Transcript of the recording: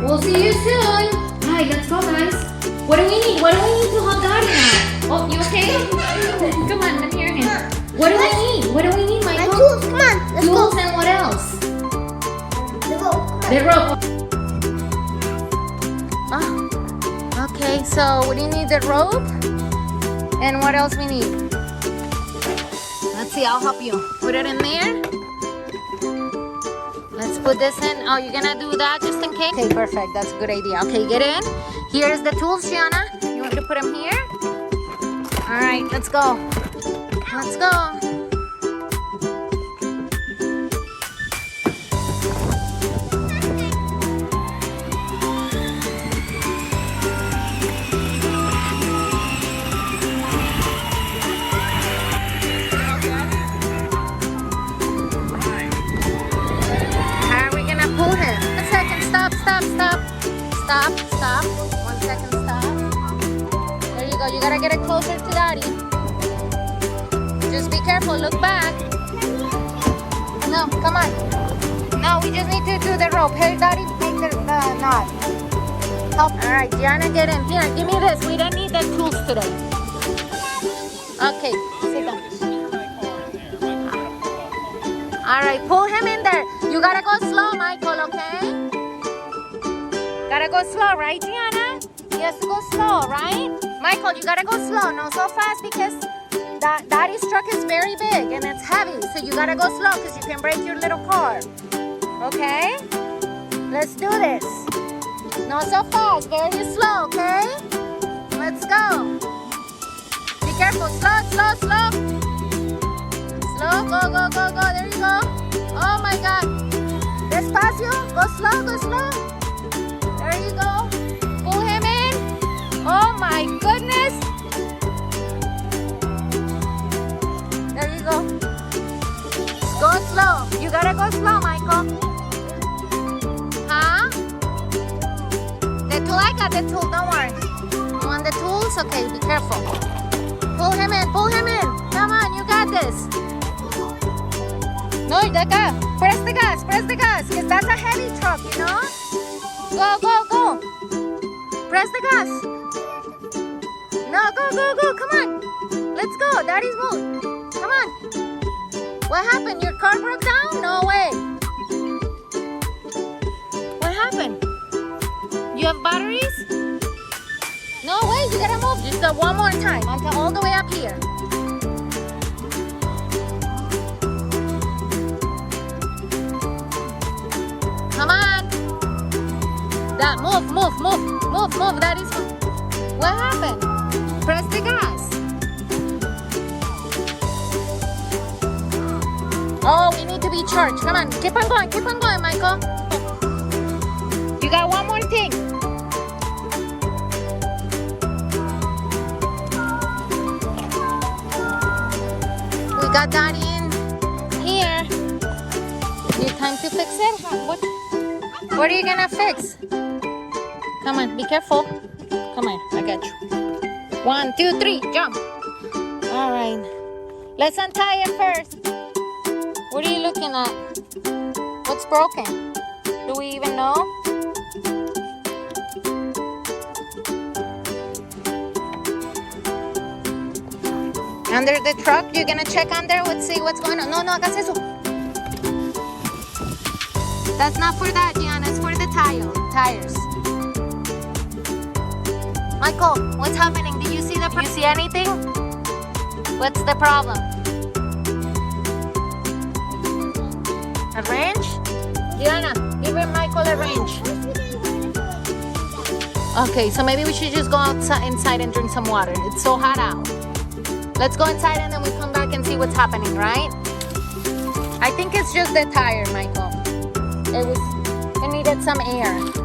We'll see you soon. Hi, let's go, guys. What do we need? What do we need to hug Daddy now? Oh, you okay? Come on, let me hear him. What do we need? What do we need, Michael? My tools, come on, let's Tools go. and what else? The rope. The rope. Oh, okay, so what do you need? The rope? And what else we need? Let's see, I'll help you. Put it in there. Let's put this in. Oh, you're gonna do that just in case? Okay, perfect. That's a good idea. Okay, get in. Here's the tools, Gianna. You want me to put them here? All right, let's go. Let's go. Stop. 1 second, stop. There you go. You gotta get it closer to Daddy. Just be careful. Look back. No, come on. No, we just need to do the rope. Hey, Daddy, make the knot. Help. All right, Gianna, get in. Here, give me this. We don't need the tools today. Okay, sit down. All right, pull him in there. You gotta go slow, Michael, okay? Gotta go slow, right, Gianna? He has to go slow, right? Michael, you gotta go slow, not so fast because Daddy's truck is very big and it's heavy. So you gotta go slow because you can break your little car. Okay? Let's do this. Not so fast, very slow, okay? Let's go. Be careful, slow. Slow, go. There you go. Oh my God. Despacio, go slow. There you go. Pull him in. Oh my goodness. There you go. Go slow. You gotta go slow, Michael. Huh? The tool, I got the tool, don't worry. You want the tools? Okay, be careful. Pull him in. Come on, you got this. No, press the gas, because that's a heavy truck, you know? Go. Press the gas. No, go. Come on. Let's go. Daddy's moved. Come on. What happened? Your car broke down? No way. What happened? You have batteries? No way. You gotta move. Just one more time until all the way up here. Come on. That move. That is move. What happened? Press the gas. Oh, we need to be charged. Come on. Keep on going, Michael. You got one more thing. We got Daddy in here. Need time to fix it? What are you gonna fix? Come on, be careful. Come on, I got you. 1, 2, 3, jump. All right. Let's untie it first. What are you looking at? What's broken? Do we even know? Under the truck, you're gonna check under. Let's see what's going on. No, hagas eso. That's not for that, Gianna. It's for the tires. Michael, what's happening? Did you see you see anything? What's the problem? A wrench? Gianna, give Michael a wrench. Okay, so maybe we should just go inside and drink some water. It's so hot out. Let's go inside and then we come back and see what's happening, right? I think it's just the tire, Michael. It needed some air.